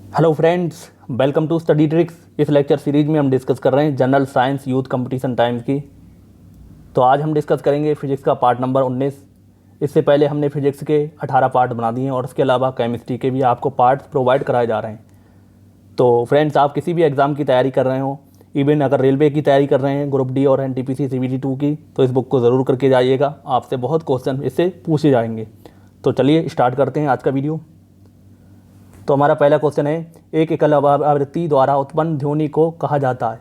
Hello friends, welcome to study tricks. इस lecture series में हम डिस्कस कर रहे हैं general science youth competition times की। तो आज हम डिस्कस करेंगे फिजिक्स का पार्ट नंबर 19। इससे पहले हमने फिजिक्स के 18 पार्ट बना दिए हैं और उसके अलावा केमिस्ट्री के भी आपको पार्ट्स प्रोवाइड कराए जा रहे हैं। तो फ्रेंड्स, आप किसी भी एग्ज़ाम की तैयारी कर रहे हो, इवन अगर रेलवे की तैयारी कर रहे हैं ग्रुप डी और NTPC CBT 2 की, तो इस बुक को ज़रूर करके जाइएगा। आपसे बहुत क्वेश्चन इससे पूछे जाएंगे। तो चलिए स्टार्ट करते हैं आज का वीडियो। तो हमारा पहला क्वेश्चन है, एक एकल आवृत्ति द्वारा उत्पन्न ध्वनि को कहा जाता है।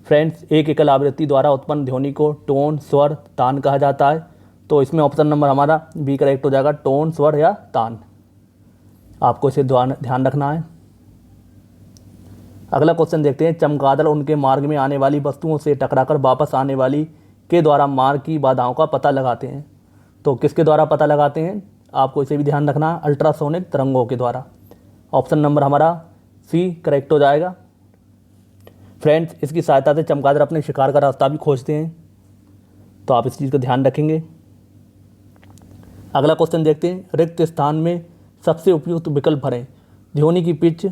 फ्रेंड्स, एक एकल आवृत्ति द्वारा उत्पन्न ध्वनि को टोन, स्वर, तान कहा जाता है। तो इसमें ऑप्शन नंबर हमारा बी करेक्ट हो जाएगा, टोन, स्वर या तान। आपको इसे ध्यान रखना है। अगला क्वेश्चन देखते हैं, चमगादड़ उनके मार्ग में आने वाली वस्तुओं से टकराकर वापस आने वाली के द्वारा मार्ग की बाधाओं का पता लगाते हैं। तो किसके द्वारा पता लगाते हैं, आपको इसे भी ध्यान रखना है, अल्ट्रासोनिक तरंगों के द्वारा। ऑप्शन नंबर हमारा सी करेक्ट हो जाएगा। फ्रेंड्स, इसकी सहायता से चमगादड़ अपने शिकार का रास्ता भी खोजते हैं। तो आप इस चीज़ का ध्यान रखेंगे। अगला क्वेश्चन देखते हैं, रिक्त स्थान में सबसे उपयुक्त विकल्प भरें। ध्वनि की पिच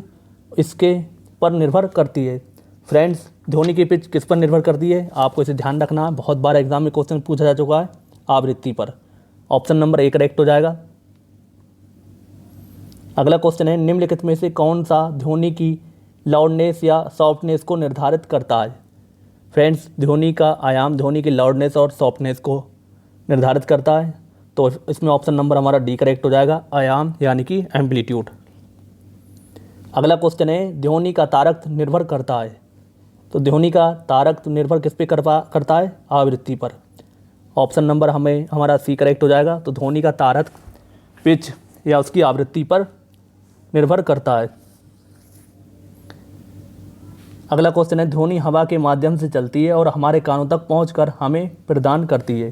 इसके पर निर्भर करती है। फ्रेंड्स, ध्वनि की पिच किस पर निर्भर करती है, आपको इसे ध्यान रखना है। बहुत बार एग्जाम में क्वेश्चन पूछा जा चुका है, आवृत्ति पर। ऑप्शन नंबर ए करेक्ट हो जाएगा। अगला क्वेश्चन है, निम्नलिखित में से कौन सा ध्वनि की लाउडनेस या सॉफ्टनेस को निर्धारित करता है। फ्रेंड्स, ध्वनि का आयाम ध्वनि की लाउडनेस और सॉफ्टनेस को निर्धारित करता है। तो इसमें ऑप्शन नंबर हमारा डी करेक्ट हो जाएगा, आयाम यानी कि एम्पलीट्यूड। अगला क्वेश्चन है, ध्वनि का तारक निर्भर करता है। तो ध्वनि का तारक निर्भर किस पे करता है, आवृत्ति पर। ऑप्शन नंबर हमारा सी करेक्ट हो जाएगा। तो ध्वनि का तारक पिच या उसकी आवृत्ति पर निर्भर करता है। अगला क्वेश्चन है, ध्वनि हवा के माध्यम से चलती है और हमारे कानों तक पहुंचकर हमें प्रदान करती है।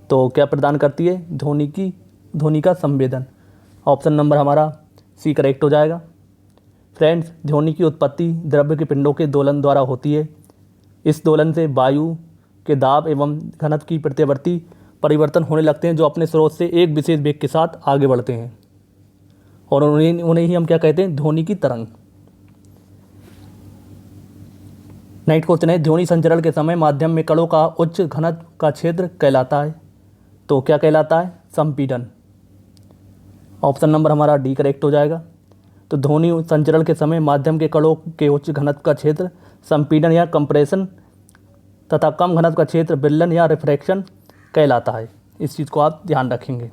तो क्या प्रदान करती है, ध्वनि का संवेदन। ऑप्शन नंबर हमारा सी करेक्ट हो जाएगा। फ्रेंड्स, ध्वनि की उत्पत्ति द्रव्य के पिंडों के दोलन द्वारा होती है। इस दोलन से वायु के दाब एवं घनत्व की प्रत्यावर्ती परिवर्तन होने लगते हैं, जो अपने स्रोत से एक विशेष वेग के साथ आगे बढ़ते हैं, और उन्हें ही हम क्या कहते हैं, ध्वनि की तरंग। नेक्स्ट क्वेश्चन है, ध्वनि संचरण के समय माध्यम में कणों का उच्च घनत्व का क्षेत्र कहलाता है। तो क्या कहलाता है, संपीड़न। ऑप्शन नंबर हमारा डी करेक्ट हो जाएगा। तो ध्वनि संचरण के समय माध्यम के कणों के उच्च घनत्व का क्षेत्र संपीड़न या कंप्रेशन तथा कम घनत्व का क्षेत्र विलयन या रिफ्रैक्शन कहलाता है। इस चीज़ को आप ध्यान रखेंगे।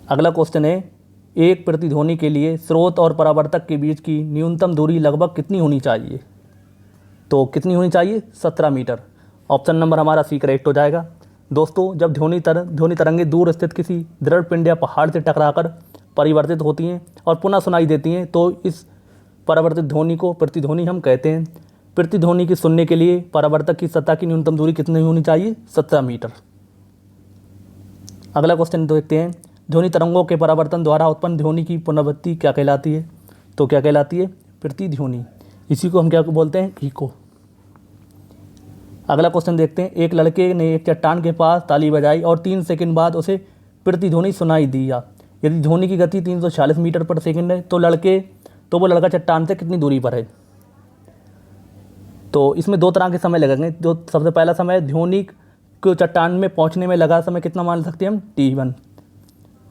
अगला क्वेश्चन है, एक प्रतिध्वनि के लिए स्रोत और परावर्तक के बीच की न्यूनतम दूरी लगभग कितनी होनी चाहिए। तो कितनी होनी चाहिए, 17 मीटर। ऑप्शन नंबर हमारा सी करेक्ट हो जाएगा। दोस्तों, जब ध्वनि तरंगें दूर स्थित किसी दृढ़ पिंड या पहाड़ से टकराकर परिवर्तित होती हैं और पुनः सुनाई देती हैं, तो इस परावर्तित ध्वनि को प्रतिध्वनि हम कहते हैं। प्रतिध्वनि की सुनने के लिए परावर्तक की सतह की न्यूनतम दूरी कितनी होनी चाहिए, 17 मीटर। अगला क्वेश्चन देखते हैं, ध्वनि तरंगों के परावर्तन द्वारा उत्पन्न ध्वनि की पुनरावृत्ति क्या कहलाती है। तो क्या कहलाती है, प्रतिध्वनि। इसी को हम क्या बोलते हैं, इको। अगला क्वेश्चन देखते हैं, एक लड़के ने एक चट्टान के पास ताली बजाई और 3 सेकंड बाद उसे प्रतिध्वनि सुनाई दिया। यदि ध्वनि की गति 346 मीटर पर सेकंड है, तो वो लड़का चट्टान से कितनी दूरी पर है। तो इसमें 2 तरह के समय लगेंगे। जो सबसे पहला समय, ध्वनि को चट्टान में पहुंचने में लगा समय कितना मान सकते हैं हम, T1,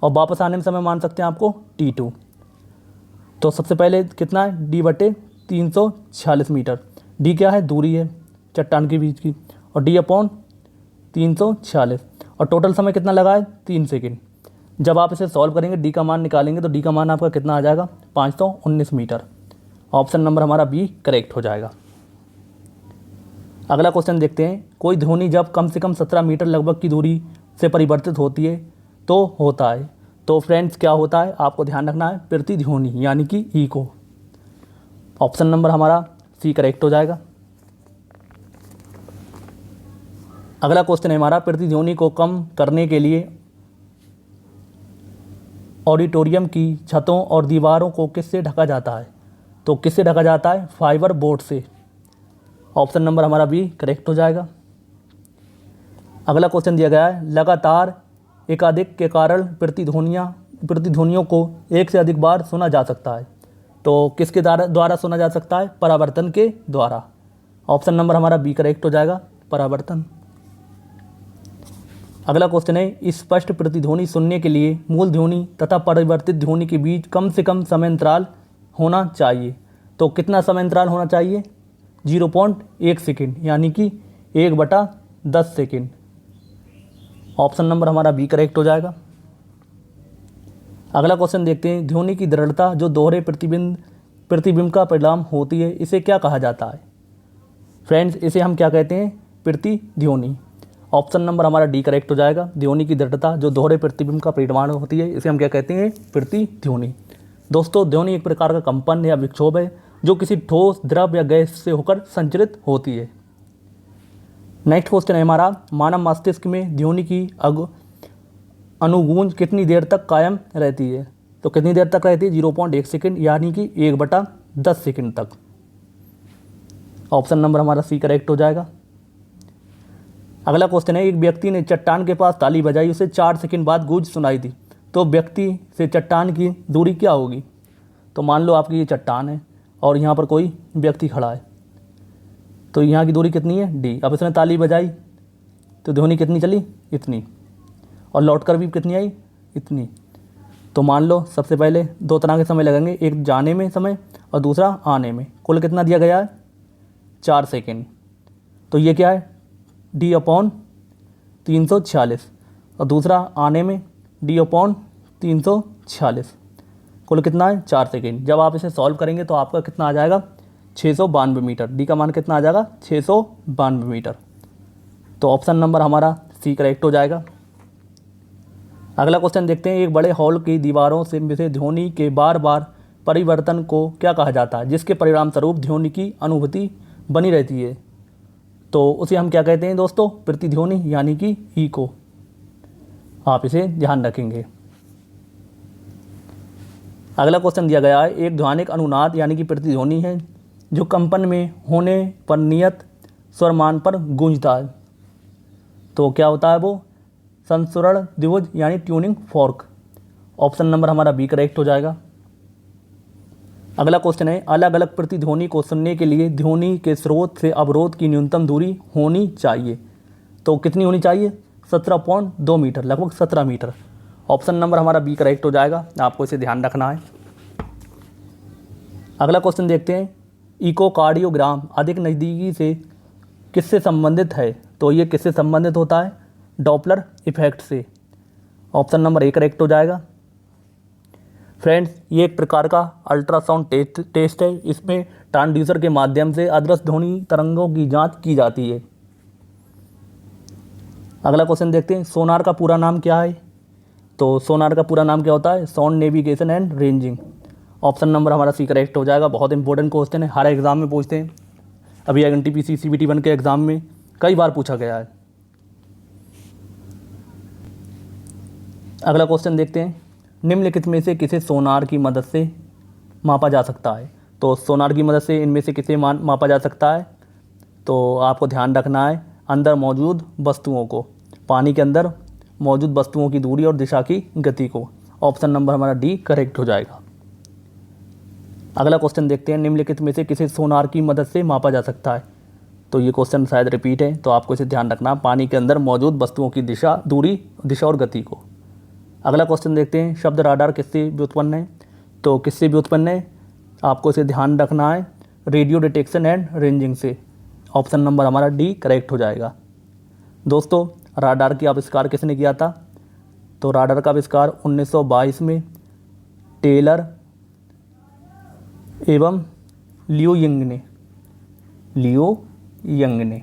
और वापस आने में समय मान सकते हैं आपको T2। तो सबसे पहले कितना है, D/346 मीटर। डी क्या है, दूरी है चट्टान के बीच की, और D/346, और टोटल समय कितना लगा है, 3 सेकेंड। जब आप इसे सॉल्व करेंगे, डी का मान निकालेंगे, तो डी का मान आपका कितना आ जाएगा, 519 मीटर। ऑप्शन नंबर हमारा बी करेक्ट हो जाएगा। अगला क्वेश्चन देखते हैं, कोई ध्वनि जब कम से कम 17 मीटर लगभग की दूरी से परिवर्तित होती है तो होता है। तो फ्रेंड्स, क्या होता है, आपको ध्यान रखना है, प्रतिध्वनि यानी कि इको। ऑप्शन नंबर हमारा सी करेक्ट हो जाएगा। अगला क्वेश्चन है हमारा, प्रतिध्वनि को कम करने के लिए ऑडिटोरियम की छतों और दीवारों को किससे ढका जाता है। तो किससे ढका जाता है, फाइबर बोर्ड से। ऑप्शन नंबर हमारा बी करेक्ट हो जाएगा। अगला क्वेश्चन दिया गया है, लगातार एकाधिक के कारण प्रतिध्वनियों को एक से अधिक बार सुना जा सकता है। तो किसके द्वारा सुना जा सकता है? परावर्तन के द्वारा। ऑप्शन नंबर हमारा बी करेक्ट हो जाएगा, परावर्तन। अगला क्वेश्चन है, स्पष्ट प्रतिध्वनि सुनने के लिए मूल ध्वनि तथा परिवर्तित ध्वनि के बीच कम से कम समय अंतराल होना चाहिए। तो कितना समय अंतराल होना चाहिए? 0.1 सेकेंड, यानी कि 1/10 सेकेंड। ऑप्शन नंबर हमारा बी करेक्ट हो जाएगा। अगला क्वेश्चन देखते हैं, ध्वनि की दृढ़ता जो दोहरे प्रतिबिंब का परिणाम होती है, इसे क्या कहा जाता है? फ्रेंड्स, इसे हम क्या कहते हैं? प्रतिध्वनि। ऑप्शन नंबर हमारा डी करेक्ट हो जाएगा। ध्वनि की दृढ़ता जो दोहरे प्रतिबिंब का परिणाम होती है, इसे हम क्या कहते हैं? प्रतिध्वनि। दोस्तों, ध्वनि एक प्रकार का कंपन या विक्षोभ है जो किसी ठोस, द्रव या गैस से होकर संचरित होती है। नेक्स्ट क्वेश्चन है हमारा, मानव मस्तिष्क में ध्वनि की अनुगूंज कितनी देर तक कायम रहती है? तो कितनी देर तक रहती है? 0.1 सेकेंड, यानी कि 1/10 सेकेंड तक। ऑप्शन नंबर हमारा सी करेक्ट हो जाएगा। अगला क्वेश्चन है, एक व्यक्ति ने चट्टान के पास ताली बजाई, उसे 4 सेकेंड बाद गूंज सुनाई दी, तो व्यक्ति से चट्टान की दूरी क्या होगी? तो मान लो आपकी ये चट्टान है और यहाँ पर कोई व्यक्ति खड़ा है, तो यहाँ की दूरी कितनी है? डी। अब इसने ताली बजाई तो ध्वनि कितनी चली? इतनी, और लौट कर भी कितनी आई? इतनी। तो मान लो सबसे पहले 2 तरह के समय लगेंगे, एक जाने में समय और दूसरा आने में। कुल कितना दिया गया है? 4 सेकेंड। तो ये क्या है? D/346, और दूसरा आने में D/346। कुल कितना है? 4 सेकेंड। जब आप इसे सॉल्व करेंगे तो आपका कितना आ जाएगा? 692 मीटर। डी का मान कितना आ जाएगा? 692 मीटर। तो ऑप्शन नंबर हमारा सी करेक्ट हो जाएगा। अगला क्वेश्चन देखते हैं, एक बड़े हॉल की दीवारों से ध्वनि के बार बार परिवर्तन को क्या कहा जाता है, जिसके परिणाम स्वरूप ध्वनि की अनुभूति बनी रहती है? तो उसे हम क्या कहते हैं दोस्तों? प्रतिध्वनि, यानी कि इको। आप इसे ध्यान रखेंगे। अगला क्वेश्चन दिया गया है, एक ध्वनिक अनुनाद यानी कि प्रतिध्वनि है जो कंपन में होने पर नियत स्वरमान पर गूंजता है। तो क्या होता है वो? संस्करण द्विभुज यानी ट्यूनिंग फॉर्क। ऑप्शन नंबर हमारा बी करेक्ट हो जाएगा। अगला क्वेश्चन है, अलग अलग प्रतिध्वनि को सुनने के लिए ध्वनि के स्रोत से अवरोध की न्यूनतम दूरी होनी चाहिए। तो कितनी होनी चाहिए? 17.2 मीटर, लगभग 17 मीटर। ऑप्शन नंबर हमारा बी करेक्ट हो जाएगा। आपको इसे ध्यान रखना है। अगला क्वेश्चन देखते हैं, इकोकार्डियोग्राम अधिक नज़दीकी से किससे संबंधित है? तो ये किससे संबंधित होता है? डॉपलर इफेक्ट से। ऑप्शन नंबर ए करेक्ट हो जाएगा। फ्रेंड्स, ये एक प्रकार का अल्ट्रासाउंड टेस्ट है। इसमें ट्रांसड्यूसर के माध्यम से अदृश्य ध्वनि तरंगों की जांच की जाती है। अगला क्वेश्चन देखते हैं, सोनार का पूरा नाम क्या है? तो सोनार का पूरा नाम क्या होता है? Sound navigation and ranging. Option number हमारा सी करेक्ट हो जाएगा। बहुत इंपॉर्टेंट क्वेश्चन है, हर एग्जाम में पूछते हैं। अभी NTPC CBT 1 के एग्जाम में कई बार पूछा गया है। अगला क्वेश्चन देखते हैं, निम्नलिखित में से किसे सोनार की मदद से मापा जा सकता है? तो सोनार की मदद से इनमें से किसे मापा जा सकता है? तो आपको ध्यान रखना है अंदर मौजूद वस्तुओं को, पानी के अंदर मौजूद वस्तुओं की दूरी और दिशा की गति को। ऑप्शन नंबर हमारा डी करेक्ट हो जाएगा। अगला क्वेश्चन देखते हैं, निम्नलिखित में से किसे सोनार की मदद से मापा जा सकता है? तो ये क्वेश्चन शायद रिपीट है, तो आपको इसे ध्यान रखना, पानी के अंदर मौजूद वस्तुओं की दिशा, दूरी, दिशा और गति को। अगला क्वेश्चन देखते हैं, शब्द राडार किससे व्युत्पन्न है? तो किससे व्युत्पन्न है? आपको इसे ध्यान रखना है, रेडियो डिटेक्शन एंड रेंजिंग से। ऑप्शन नंबर हमारा डी करेक्ट हो जाएगा। दोस्तों, राडार की आविष्कार किसने किया था? तो राडार का आविष्कार 1922 में टेलर एवं लियो यंग ने।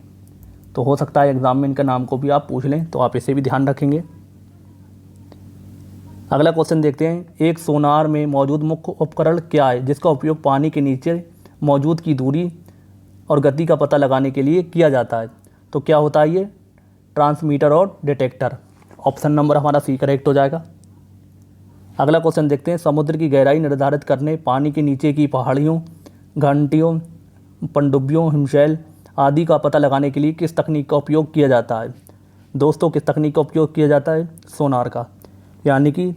तो हो सकता है एग्जाम में इनका नाम को भी आप पूछ लें, तो आप इसे भी ध्यान रखेंगे। अगला क्वेश्चन देखते हैं, एक सोनार में मौजूद मुख्य उपकरण क्या है जिसका उपयोग पानी के नीचे मौजूद की दूरी और गति का पता लगाने के लिए किया जाता है? तो क्या होता है ये? ट्रांसमीटर और डिटेक्टर। ऑप्शन नंबर हमारा सी करेक्ट हो जाएगा। अगला क्वेश्चन देखते हैं, समुद्र की गहराई निर्धारित करने पानी के नीचे की पहाड़ियों, घंटियों, पनडुब्बियों, हिमशैल आदि का पता लगाने के लिए किस तकनीक का उपयोग किया जाता है? दोस्तों, किस तकनीक का उपयोग किया जाता है? सोनार का, यानी कि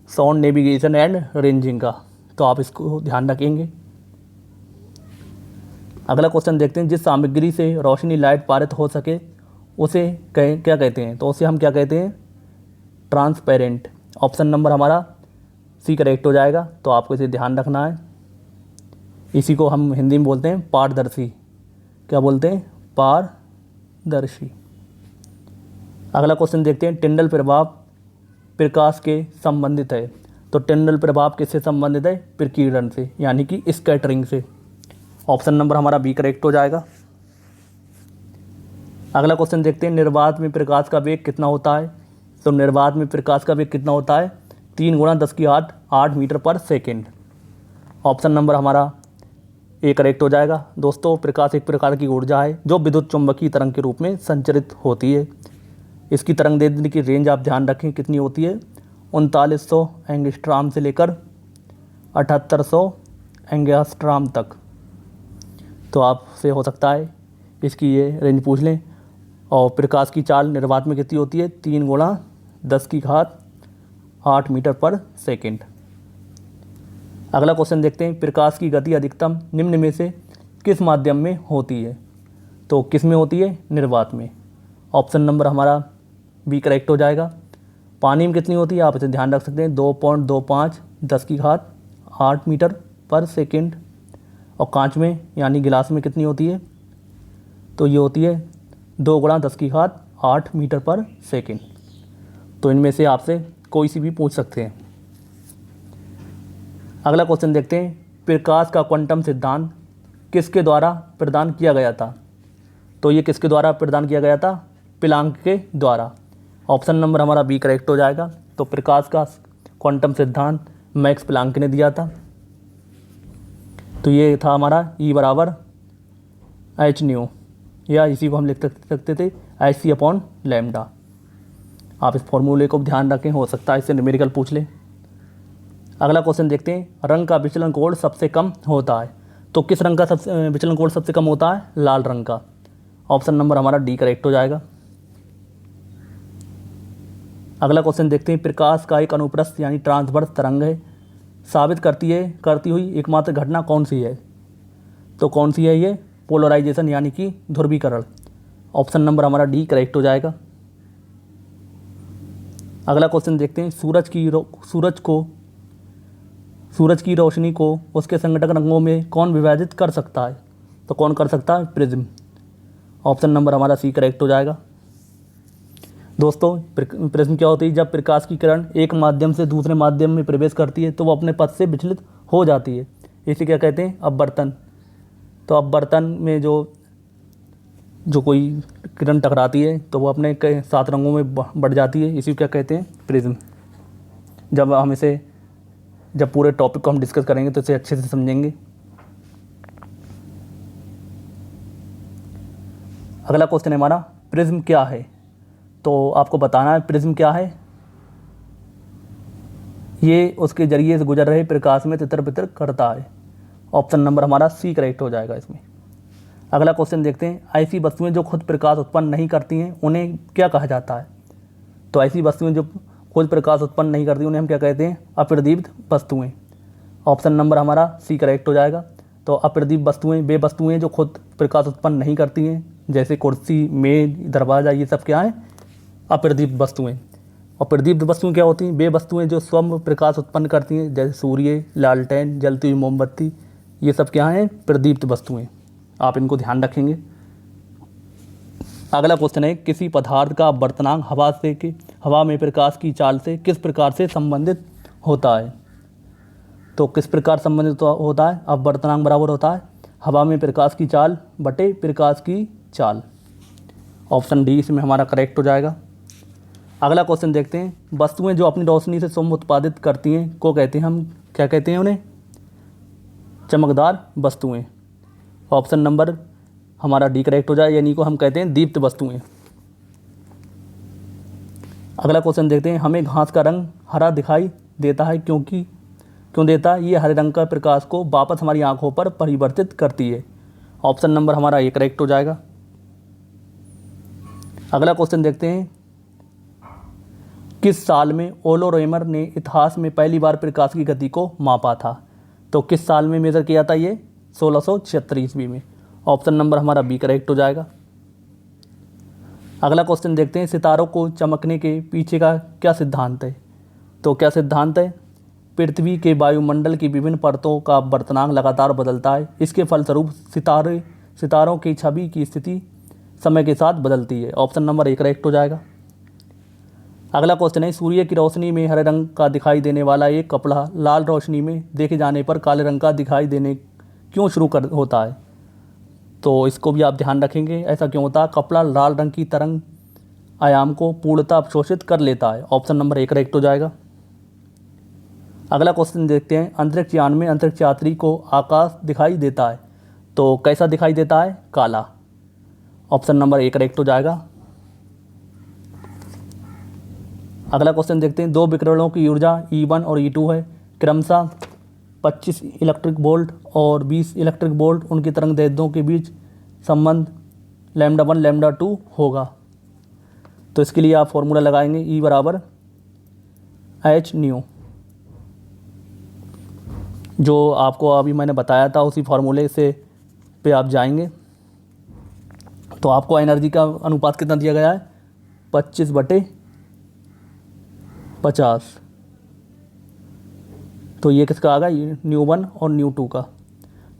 साउंड नेविगेशन एंड रेंजिंग का। तो आप इसको ध्यान रखेंगे। अगला क्वेश्चन देखते हैं, जिस सामग्री से रोशनी लाइट पारित हो सके उसे क्या कहते हैं? तो उसे हम क्या कहते हैं? ट्रांसपेरेंट। ऑप्शन नंबर हमारा सी करेक्ट हो जाएगा। तो आपको इसे ध्यान रखना है। इसी को हम हिंदी में बोलते हैं पारदर्शी। क्या बोलते हैं? पारदर्शी। अगला क्वेश्चन देखते हैं, टिंडल प्रभाव प्रकाश के संबंधित है। तो टिंडल प्रभाव किससे संबंधित है? प्रकीर्णन से, यानी कि स्कैटरिंग से। ऑप्शन नंबर हमारा बी करेक्ट हो जाएगा। अगला क्वेश्चन देखते हैं, निर्वात में प्रकाश का वेग कितना होता है? तो निर्वात में प्रकाश का वेग कितना होता है? 3 × 10⁸ मीटर पर सेकेंड। ऑप्शन नंबर हमारा ए करेक्ट हो जाएगा। दोस्तों, प्रकाश एक प्रकार की ऊर्जा है जो विद्युत चुंबकीय तरंग के रूप में संचरित होती है। इसकी तरंग दैर्ध्य की रेंज आप ध्यान रखें कितनी होती है? 3900 एंगस्ट्राम से लेकर 7800 एंगस्ट्राम तक। तो आपसे हो सकता है इसकी ये रेंज पूछ लें। और प्रकाश की चाल निर्वात में कितनी होती है? 3 × 10⁸ मीटर पर सेकेंड। अगला क्वेश्चन देखते हैं, प्रकाश की गति अधिकतम निम्न में से किस माध्यम में होती है? तो किस में होती है? निर्वात में। ऑप्शन नंबर हमारा बी करेक्ट हो जाएगा। पानी में कितनी होती है? आप इसे ध्यान रख सकते हैं, 2.25 10⁸ मीटर पर सेकेंड। और कांच में यानी गिलास में कितनी होती है? तो ये होती है 2 × 10⁸ मीटर पर सेकेंड। तो इनमें से आपसे कोई सी भी पूछ सकते हैं। अगला क्वेश्चन देखते हैं, प्रकाश का क्वांटम सिद्धांत किसके द्वारा प्रदान किया गया था? तो ये किसके द्वारा प्रदान किया गया था? प्लैंक के द्वारा। ऑप्शन नंबर हमारा बी करेक्ट हो जाएगा। तो प्रकाश का क्वांटम सिद्धांत मैक्स प्लैंक ने दिया था। तो ये था हमारा E = hν, या इसी को हम लिख सकते थे hc/λ। आप इस फॉर्मूले को ध्यान रखें, हो सकता है इससे न्यूमेरिकल पूछ ले। अगला क्वेश्चन देखते हैं, रंग का विचलन कोण सबसे कम होता है। तो किस रंग का विचलन कोण सबसे कम होता है? लाल रंग का। ऑप्शन नंबर हमारा डी करेक्ट हो जाएगा। अगला क्वेश्चन देखते हैं, प्रकाश का एक अनुप्रस्थ यानी ट्रांसवर्स तरंग है साबित करती हुई एकमात्र घटना कौन सी है? तो कौन सी है ये? पोलराइजेशन यानी कि ध्रुवीकरण। ऑप्शन नंबर हमारा डी करेक्ट हो जाएगा। अगला क्वेश्चन देखते हैं, सूरज की रोशनी को उसके संघटक रंगों में कौन विभाजित कर सकता है? तो कौन कर सकता है? प्रिज्म। ऑप्शन नंबर हमारा सी करेक्ट हो जाएगा। दोस्तों, प्रिज्म क्या होती है? जब प्रकाश की किरण एक माध्यम से दूसरे माध्यम में प्रवेश करती है तो वो अपने पथ से विचलित हो जाती है। इसे क्या कहते हैं? अपवर्तन। तो अपवर्तन में जो कोई किरण टकराती है तो वो अपने 7 रंगों में बढ़ जाती है। इसी को क्या कहते हैं? प्रिज्म। जब पूरे टॉपिक को हम डिस्कस करेंगे तो इसे अच्छे से समझेंगे। अगला क्वेश्चन है हमारा, प्रिज्म क्या है? तो आपको बताना है प्रिज्म क्या है। ये उसके जरिए से गुजर रहे प्रकाश में तितर बितर करता है। ऑप्शन नंबर हमारा सी करेक्ट हो जाएगा इसमें। अगला क्वेश्चन देखते हैं, ऐसी वस्तुएं जो खुद प्रकाश उत्पन्न नहीं करती हैं उन्हें क्या कहा जाता है? तो ऐसी वस्तुएं जो खुद प्रकाश उत्पन्न नहीं करती उन्हें हम क्या कहते हैं? अप्रदीप्त वस्तुएं। ऑप्शन नंबर हमारा सी करेक्ट हो जाएगा। तो अप्रदीप्त वस्तुएं वे वस्तुएं जो खुद प्रकाश उत्पन्न नहीं करती हैं, जैसे कुर्सी, मेज, दरवाज़ा, ये सब क्या है? अप्रदीप्त वस्तुएं। और प्रदीप्त वस्तुएं क्या होती हैं? वे वस्तुएं जो स्वयं प्रकाश उत्पन्न करती हैं, जैसे सूर्य, लालटेन, जलती हुई मोमबत्ती, ये सब क्या हैं? प्रदीप्त वस्तुएं। आप इनको ध्यान रखेंगे। अगला क्वेश्चन है, किसी पदार्थ का अपवर्तनांक हवा में प्रकाश की चाल से किस प्रकार से संबंधित होता है? तो किस प्रकार संबंधित होता है? अपवर्तनांक बराबर होता है हवा में प्रकाश की चाल बटे प्रकाश की चाल। ऑप्शन डी इसमें हमारा करेक्ट हो जाएगा। अगला क्वेश्चन देखते हैं, वस्तुएं जो अपनी रोशनी से स्वयं उत्पादित करती हैं को कहते हैं हम क्या कहते हैं? उन्हें चमकदार वस्तुएं। ऑप्शन नंबर हमारा डी करेक्ट हो जाए, यानी को हम कहते हैं दीप्त वस्तुएं। अगला क्वेश्चन देखते हैं, हमें घास का रंग हरा दिखाई देता है क्यों देता है? ये हरे रंग का प्रकाश को वापस हमारी आंखों पर परिवर्तित करती है। ऑप्शन नंबर हमारा ए करेक्ट हो जाएगा। अगला क्वेश्चन देखते हैं, किस साल में ओलो रेमर ने इतिहास में पहली बार प्रकाश की गति को मापा था? तो किस साल में मेज़र किया था ये? 1676 ईस्वी में। ऑप्शन नंबर हमारा बी करेक्ट हो जाएगा। अगला क्वेश्चन देखते हैं, सितारों को चमकने के पीछे का क्या सिद्धांत है? तो क्या सिद्धांत है? पृथ्वी के वायुमंडल की विभिन्न परतों का वर्तनांक लगातार बदलता है। इसके फलस्वरूप सितारों की छवि की स्थिति समय के साथ बदलती है। ऑप्शन नंबर ए करेक्ट हो जाएगा। अगला क्वेश्चन है, सूर्य की रोशनी में हरे रंग का दिखाई देने वाला एक कपड़ा लाल रोशनी में देखे जाने पर काले रंग का दिखाई देने क्यों होता है? तो इसको भी आप ध्यान रखेंगे, ऐसा क्यों होता है? कपड़ा लाल रंग की तरंग आयाम को पूर्णतः अवशोषित कर लेता है। ऑप्शन नंबर ए करेक्ट हो जाएगा। अगला क्वेश्चन देखते हैं, अंतरिक्ष यान में अंतरिक्ष यात्री को आकाश दिखाई देता है, तो कैसा दिखाई देता है? काला। ऑप्शन नंबर ए करेक्ट हो जाएगा। अगला क्वेश्चन देखते हैं, दो विकिरणों की ऊर्जा E1 और E2 है, क्रमशः 25 इलेक्ट्रिक वोल्ट और 20 इलेक्ट्रिक वोल्ट। उनकी तरंग दैर्ध्यों के बीच संबंध λ1 λ2 होगा। तो इसके लिए आप फॉर्मूला लगाएंगे, E बराबर H न्यू, जो आपको अभी मैंने बताया था उसी फार्मूले से पे आप जाएंगे। तो आपको एनर्जी का अनुपात कितना दिया गया है? 25/50। तो ये किसका आ गया? न्यू1 और न्यू2 का।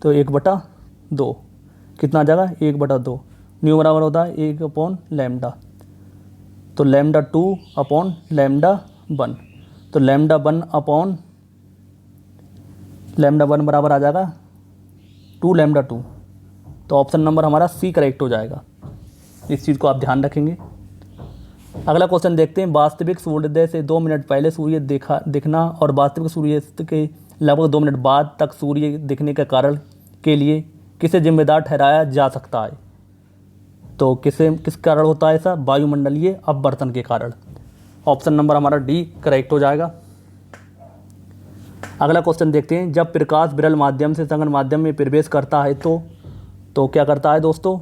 तो 1/2 कितना आ जाएगा? 1/2। न्यू बराबर होता है 1/λ, तो λ2 अपॉन λ1। तो λ1 बराबर आ जाएगा 2λ2। तो ऑप्शन नंबर हमारा सी करेक्ट हो जाएगा। इस चीज़ को आप ध्यान रखेंगे। अगला क्वेश्चन देखते हैं, वास्तविक सूर्योदय से 2 मिनट पहले सूर्य दिखना और वास्तविक सूर्यास्त के लगभग 2 मिनट बाद तक सूर्य दिखने के कारण के लिए किसे जिम्मेदार ठहराया जा सकता है? तो किस कारण होता है ऐसा? वायुमंडलीय अपवर्तन के कारण। ऑप्शन नंबर हमारा डी करेक्ट हो जाएगा। अगला क्वेश्चन देखते हैं, जब प्रकाश विरल माध्यम से संघन माध्यम में प्रवेश करता है तो क्या करता है दोस्तों?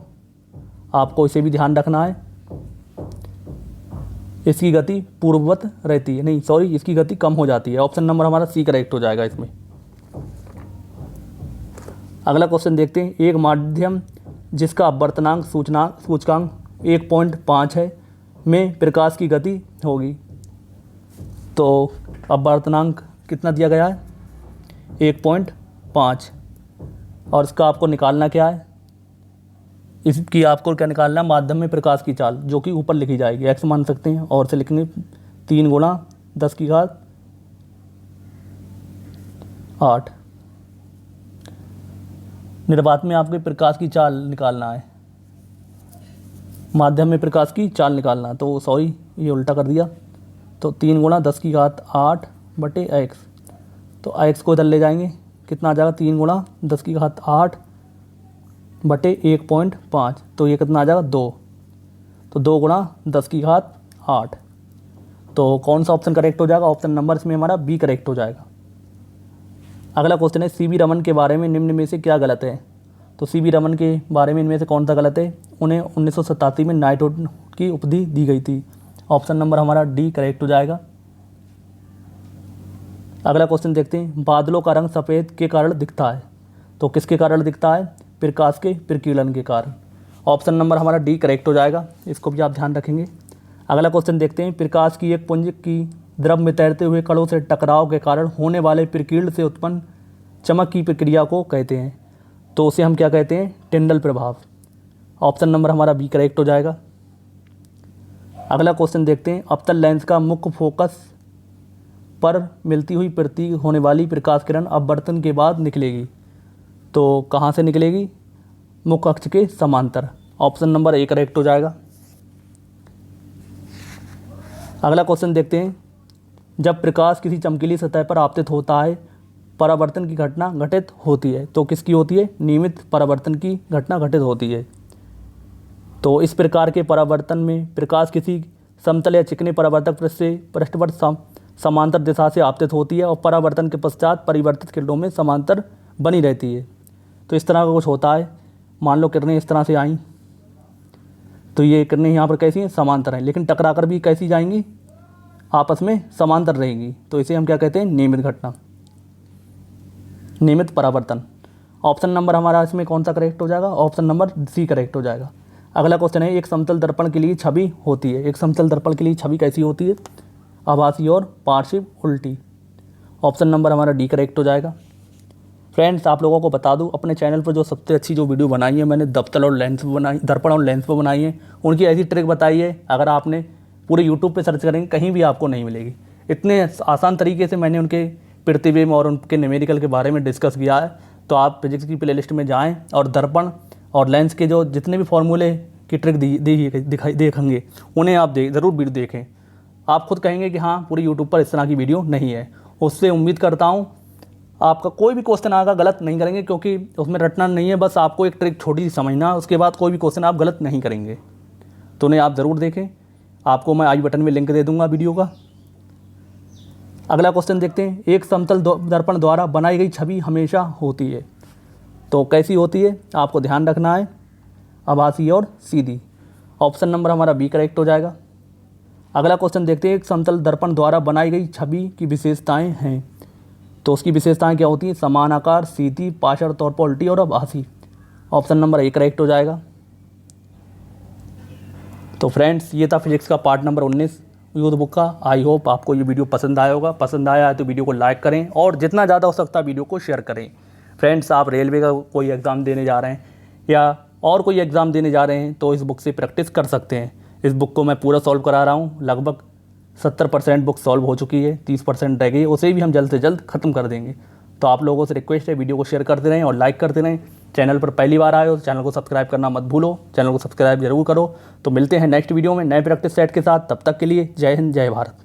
आपको इसे भी ध्यान रखना है। इसकी गति पूर्ववत रहती है, नहीं सॉरी, इसकी गति कम हो जाती है। ऑप्शन नंबर हमारा सी करेक्ट हो जाएगा इसमें। अगला क्वेश्चन देखते हैं, एक माध्यम जिसका अपवर्तनांक सूचकांक 1.5 है में प्रकाश की गति होगी। तो अपवर्तनांक कितना दिया गया है? 1.5। और इसका आपको निकालना क्या है? इसकी आपको क्या निकालना है? माध्यम में प्रकाश की चाल, जो कि ऊपर लिखी जाएगी, x मान सकते हैं, और से लिखेंगे 3 × 10⁸ निर्वात में आपके प्रकाश की चाल निकालना है, माध्यम में प्रकाश की चाल निकालना। तो सॉरी, ये उल्टा कर दिया। तो 3 × 10⁸ x। तो x को इधर ले जाएंगे, कितना आ जाएगा? 3 × 10⁸ 1.5। तो ये कितना आ जाएगा? 2। तो 2 × 10⁸। तो कौन सा ऑप्शन करेक्ट हो जाएगा? ऑप्शन नंबर इसमें हमारा बी करेक्ट हो जाएगा। अगला क्वेश्चन है, सीवी रमन के बारे में निम्न में से क्या गलत है? तो सीवी रमन के बारे में इनमें से कौन सा गलत है? उन्हें 1987 में नाइटहुड की उपाधि दी गई थी। ऑप्शन नंबर हमारा डी करेक्ट हो जाएगा। अगला क्वेश्चन देखते हैं, बादलों का रंग सफ़ेद के कारण दिखता है, तो किसके कारण दिखता है? प्रकाश के प्रकीर्णन के कारण। ऑप्शन नंबर हमारा डी करेक्ट हो जाएगा, इसको भी आप ध्यान रखेंगे। अगला क्वेश्चन देखते हैं, प्रकाश की एक पुंज की द्रव में तैरते हुए कणों से टकराव के कारण होने वाले प्रकीर्ण से उत्पन्न चमक की प्रक्रिया को कहते हैं, तो उसे हम क्या कहते हैं? टिंडल प्रभाव। ऑप्शन नंबर हमारा बी करेक्ट हो जाएगा। अगला क्वेश्चन देखते हैं, अवतल लेंस का मुख्य फोकस पर मिलती हुई प्रतीक होने वाली प्रकाश किरण अपवर्तन के बाद निकलेगी, तो कहाँ से निकलेगी? मुख्य अक्ष के समांतर। ऑप्शन नंबर ए करेक्ट हो जाएगा। अगला क्वेश्चन देखते हैं, जब प्रकाश किसी चमकीली सतह पर आपतित होता है परावर्तन की घटना घटित होती है, तो किसकी होती है? नियमित परावर्तन की घटना घटित होती है। तो इस प्रकार के परावर्तन में प्रकाश किसी समतल या चिकने परावर्तक पृष्ठ से पृष्ठवत समांतर दिशा से आपतित होती है और परावर्तन के पश्चात परिवर्तित किरणों में समांतर बनी रहती है। तो इस तरह का कुछ होता है। मान लो किरणें इस तरह से आई, तो ये किरणें यहाँ पर कैसी हैं? समांतर हैं, लेकिन टकरा कर भी कैसी जाएंगी? आपस में समांतर रहेंगी। तो इसे हम क्या कहते हैं? नियमित घटना। नियमित परावर्तन। ऑप्शन नंबर हमारा इसमें कौन सा करेक्ट हो जाएगा? ऑप्शन नंबर सी करेक्ट हो जाएगा। अगला क्वेश्चन है, एक समतल दर्पण के लिए छवि होती है। एक समतल दर्पण के लिए छवि कैसी होती है? आभासी और पार्श्व उल्टी। ऑप्शन नंबर हमारा डी करेक्ट हो जाएगा। फ्रेंड्स, आप लोगों को बता दूं, अपने चैनल पर जो सबसे अच्छी जो वीडियो बनाई है मैंने दर्पण और लेंस पर बनाई, दर्पण और लेंस पर बनाई है, उनकी ऐसी ट्रिक बताई है अगर आपने पूरे यूट्यूब पे सर्च करेंगे कहीं भी आपको नहीं मिलेगी। इतने आसान तरीके से मैंने उनके प्रतिबिंब और उनके न्यूमेरिकल के बारे में डिस्कस किया है। तो आप फिजिक्स की प्लेलिस्ट में जाएँ और दर्पण और लेंस के जो जितने भी फॉर्मूले की ट्रिक दिखाई देखेंगे उन्हें आप ज़रूर वीडियो देखें। आप खुद कहेंगे कि हाँ, पूरी यूट्यूब पर इस तरह की वीडियो नहीं है। उससे उम्मीद करता हूँ आपका कोई भी क्वेश्चन आएगा गलत नहीं करेंगे, क्योंकि उसमें रटना नहीं है, बस आपको एक ट्रिक छोटी सी समझना, उसके बाद कोई भी क्वेश्चन आप गलत नहीं करेंगे। तो उन्हें आप ज़रूर देखें। आपको मैं आई बटन में लिंक दे दूंगा वीडियो का। अगला क्वेश्चन देखते हैं, एक समतल दर्पण द्वारा बनाई गई छवि हमेशा होती है। तो कैसी होती है? आपको ध्यान रखना है, आभासी और सीधी। ऑप्शन नंबर हमारा बी करेक्ट हो जाएगा। अगला क्वेश्चन देखते हैं, एक समतल दर्पण द्वारा बनाई गई छवि की विशेषताएं हैं। तो उसकी विशेषताएं क्या होती हैं? समान आकार, सीधी, पार्श्व तौर पर उल्टी और आभासी। ऑप्शन नंबर ए करेक्ट हो जाएगा। तो फ्रेंड्स, ये था फिजिक्स का पार्ट नंबर 19 यूथ बुक का। आई होप आपको ये वीडियो पसंद आया होगा। पसंद आया है तो वीडियो को लाइक करें और जितना ज़्यादा हो सकता है वीडियो को शेयर करें। फ्रेंड्स, आप रेलवे का कोई एग्ज़ाम देने जा रहे हैं या और कोई एग्ज़ाम देने जा रहे हैं तो इस बुक से प्रैक्टिस कर सकते हैं। इस बुक को मैं पूरा सॉल्व करा रहा हूँ। लगभग 70% बुक सॉल्व हो चुकी है, 30% रह गई है, उसे भी हम जल्द से जल्द ख़त्म कर देंगे। तो आप लोगों से रिक्वेस्ट है, वीडियो को शेयर करते रहें और लाइक करते रहें। चैनल पर पहली बार आए हो तो चैनल को सब्सक्राइब करना मत भूलो। चैनल को सब्सक्राइब जरूर करो। तो मिलते हैं नेक्स्ट वीडियो में नए प्रैक्टिस सेट के साथ। तब तक के लिए जय हिंद, जय भारत।